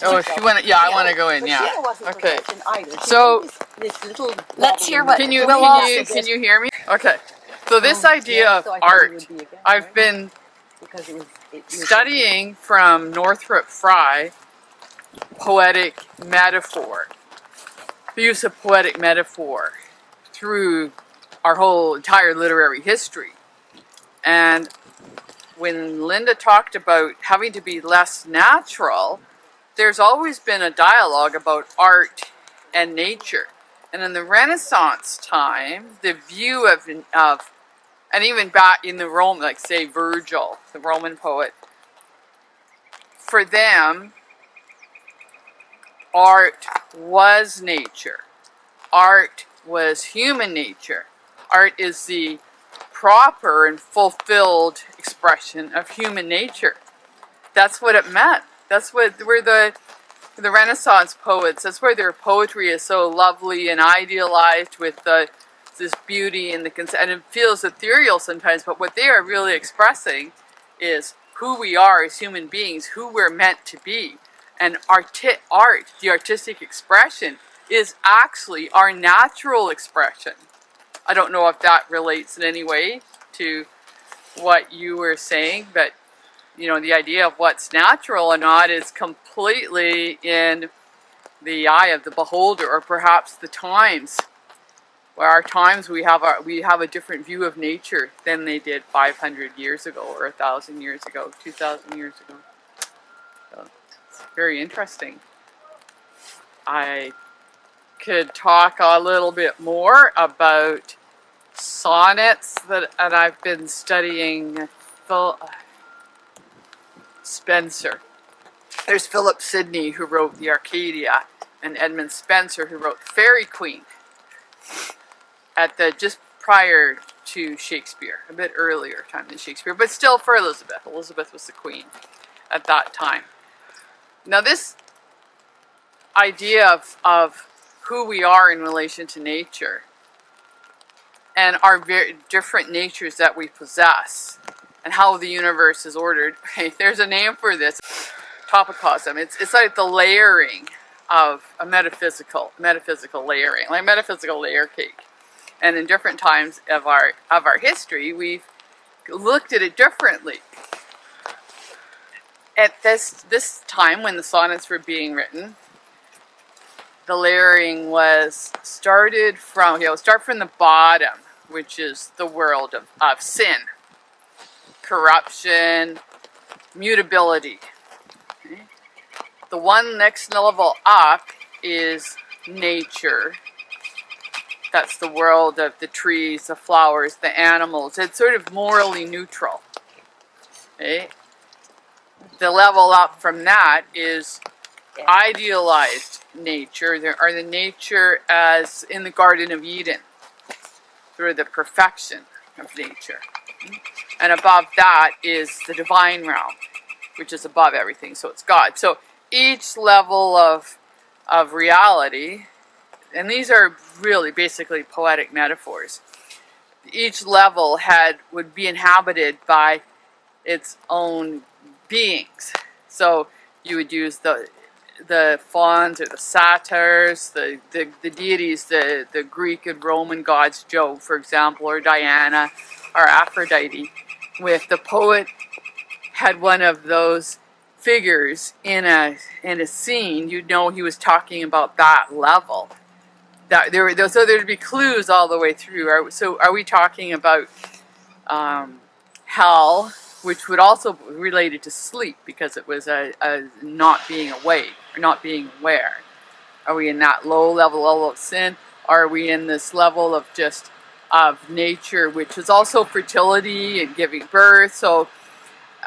Oh, if you want to, yeah, I want to go in. Yeah. Okay. So let's hear what can you hear me? Okay. So this idea of art, I've been studying from Northrop Frye, poetic metaphor, the use of poetic metaphor through our whole entire literary history. And when Linda talked about having to be less natural, there's always been a dialogue about art and nature. And in the Renaissance time, the view of and even back in the Rome, like say Virgil, the Roman poet, for them, art was nature. Art was human nature. Art is the proper and fulfilled expression of human nature. That's what it meant. That's what where the Renaissance poets, that's where their poetry is so lovely and idealized with this beauty and and it feels ethereal sometimes, but what they are really expressing is who we are as human beings, who we're meant to be. And art, the artistic expression, is actually our natural expression. I don't know if that relates in any way to what you were saying, but you know, the idea of what's natural or not is completely in the eye of the beholder, or perhaps the times. Where our times we have a different view of nature than they did 500 years ago, or 1,000 years ago, 2,000 years ago. So it's very interesting. I could talk a little bit more about sonnets and I've been studying Spenser. There's Philip Sidney, who wrote the Arcadia, and Edmund Spenser, who wrote Fairy Queen at just prior to Shakespeare, a bit earlier time than Shakespeare, but still for Elizabeth. Elizabeth was the queen at that time. Now this idea of who we are in relation to nature and our very different natures that we possess and how the universe is ordered. Okay, there's a name for this, topicosm. It's like the layering of a metaphysical layering, like metaphysical layer cake. And in different times of our history, we've looked at it differently. At this time, when the sonnets were being written, the layering was started from, we'll start from the bottom, which is the world of sin, corruption, mutability. Okay? The one next level up is nature. That's the world of the trees, the flowers, the animals. It's sort of morally neutral. Okay? The level up from that is idealized nature. There are the nature as in the Garden of Eden, sort of the perfection of nature. And above that is the divine realm, which is above everything, so it's God. So each level of reality, and these are really basically poetic metaphors, each level would be inhabited by its own beings. So you would use the fauns or the satyrs, the deities, the Greek and Roman gods, Jove, for example, or Diana, or Aphrodite. With the poet had one of those figures in a scene, you'd know he was talking about that level. So there'd be clues all the way through. So are we talking about hell, which would also be related to sleep, because it was a not being awake or not being aware? Are we in that low level of sin? Are we in this level of just of nature, which is also fertility and giving birth? So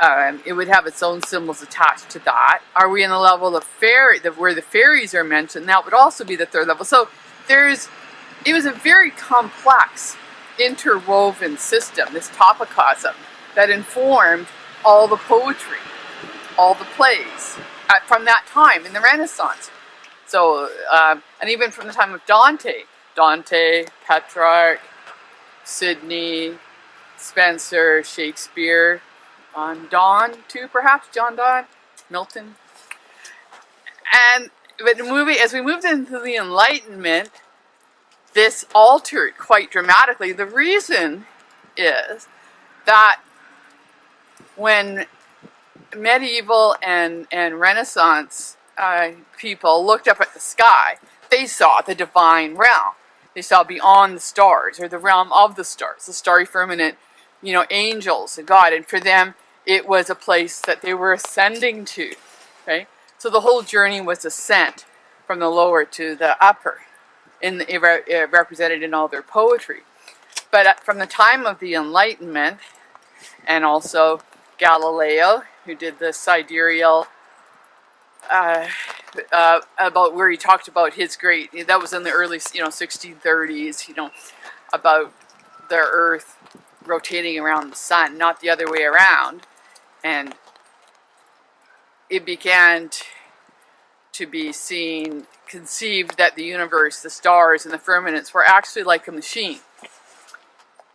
it would have its own symbols attached to that. Are we in the level of where the fairies are mentioned? That would also be the third level. So it was a very complex, interwoven system, this topicosm, that informed all the poetry, all the plays from that time in the Renaissance. So, and even from the time of Dante, Petrarch, Sidney, Spenser, Shakespeare, Donne too, perhaps, John Donne, Milton. but as we moved into the Enlightenment, this altered quite dramatically. The reason is that when medieval and Renaissance people looked up at the sky, they saw the divine realm. They saw beyond the stars, or the realm of the stars, the starry firmament, angels and God. And for them, it was a place that they were ascending to. Okay? So the whole journey was ascent from the lower to the upper, represented in all their poetry. But from the time of the Enlightenment, and also Galileo, who did the sidereal, about where he talked about his that was in the early, 1630s, about the Earth rotating around the sun, not the other way around. And it began to be conceived that the universe, the stars, and the firmaments were actually like a machine.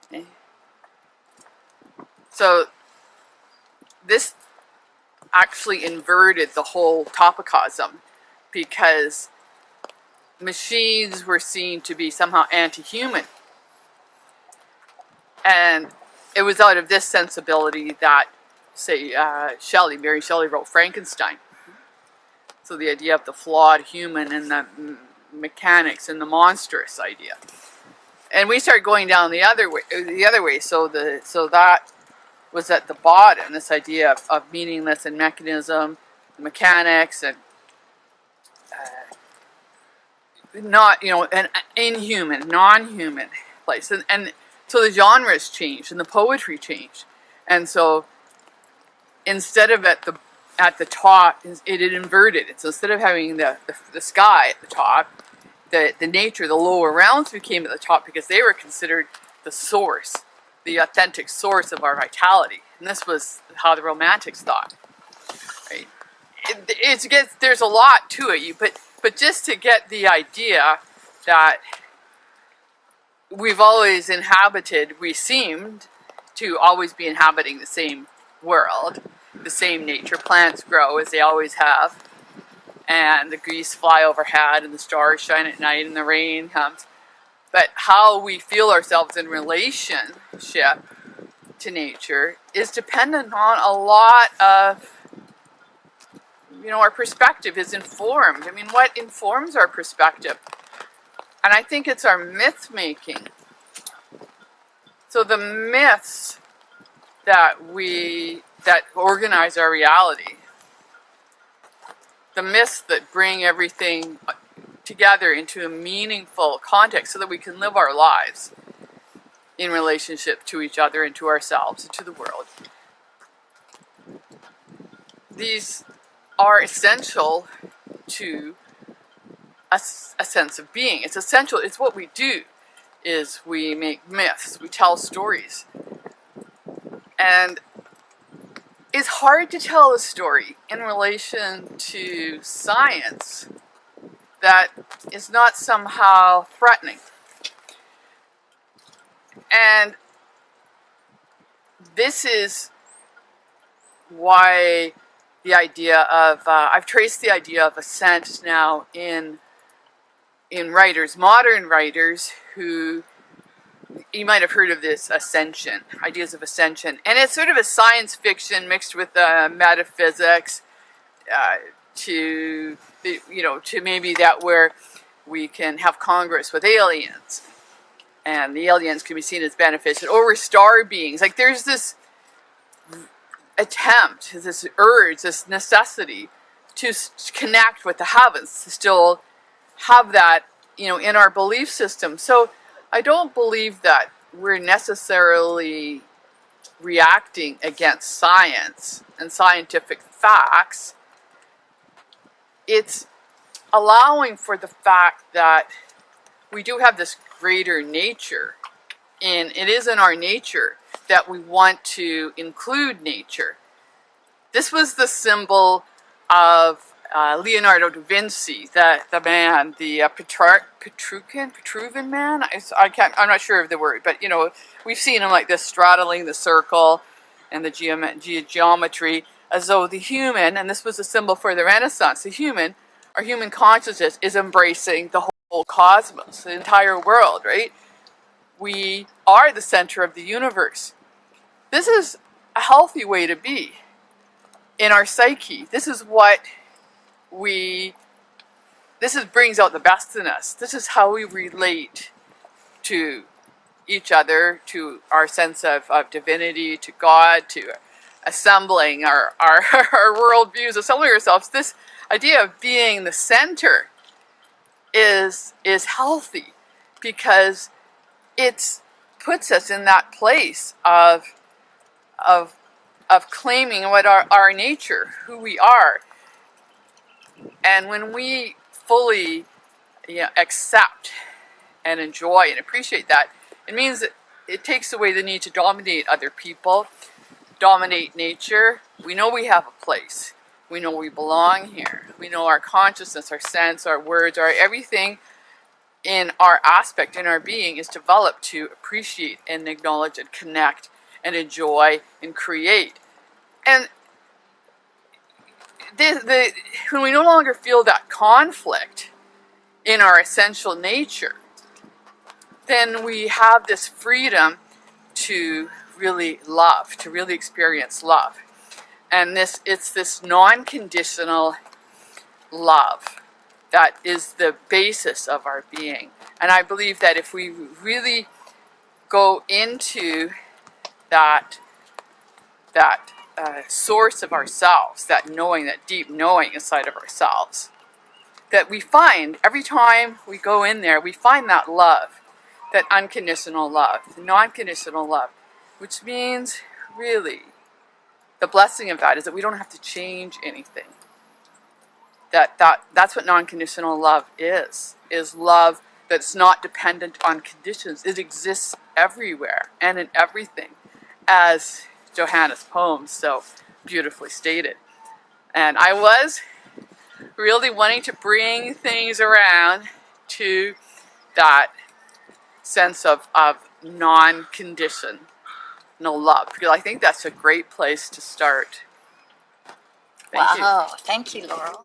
Okay? So this actually inverted the whole topicosm, because machines were seen to be somehow anti-human. And it was out of this sensibility that, say, Mary Shelley wrote Frankenstein. So the idea of the flawed human and the mechanics and the monstrous idea. And we started going down the other way. So that was at the bottom, this idea of meaningless and mechanism, mechanics, and not, an inhuman, non-human place. And so the genres changed and the poetry changed. And so instead of at the top, it had inverted. So instead of having the sky at the top, the nature, the lower realms became at the top, because they were considered the source, the authentic source of our vitality. And this was how the Romantics thought. Right? There's a lot to it, but just to get the idea that we seemed to always be inhabiting the same world, the same nature. Plants grow as they always have, and the geese fly overhead, and the stars shine at night, and the rain comes. But how we feel ourselves in relationship to nature is dependent on a lot of, our perspective is informed. What informs our perspective? And I think it's our myth making. So the myths that organize our reality, the myths that bring everything together into a meaningful context so that we can live our lives in relationship to each other and to ourselves and to the world. These are essential to a sense of being. It's essential. It's what we do, is we make myths, we tell stories. And it's hard to tell a story in relation to science that is not somehow threatening. And this is why the idea of, I've traced the idea of ascent now in writers, modern writers, who, you might have heard of this ascension, ideas of ascension. And it's sort of a science fiction mixed with metaphysics, to maybe that where we can have congress with aliens, and the aliens can be seen as beneficent, or we're star beings. Like, there's this attempt, this urge, this necessity to connect with the heavens, to still have that, in our belief system. So I don't believe that we're necessarily reacting against science and scientific facts. It's allowing for the fact that we do have this greater nature, and it is in our nature that we want to include nature. This was the symbol of Leonardo da Vinci, the man, the Petruvian man. I'm not sure of the word, but we've seen him like this, straddling the circle and the geometry, as though the human, and this was a symbol for the Renaissance, the human our human consciousness is embracing the whole cosmos, the entire world, right? We are the center of the universe. This is a healthy way to be in our psyche. This is what brings out the best in us. This is how we relate to each other, to our sense of divinity, to God, to assembling our our worldviews, assembling ourselves. This idea of being the center is healthy because it puts us in that place of claiming what our nature, who we are. And when we fully accept and enjoy and appreciate that, it means that it takes away the need to dominate other people, dominate nature. We know we have a place. We know we belong here. We know our consciousness, our sense, our words, our everything in our aspect, in our being, is developed to appreciate and acknowledge and connect and enjoy and create. And when we no longer feel that conflict in our essential nature, then we have this freedom to really love, to really experience love. And it's this non-conditional love that is the basis of our being. And I believe that if we really go into that source of ourselves, that knowing, that deep knowing inside of ourselves, that we find every time we go in there, we find that love, that unconditional love, the non-conditional love, which means really the blessing of that is that we don't have to change anything. That's what non-conditional love is love that's not dependent on conditions. It exists everywhere and in everything, as Johanna's poem so beautifully stated. And I was really wanting to bring things around to that sense of non-conditional love, because I think that's a great place to start. Thank you. Wow, thank you, Laurel.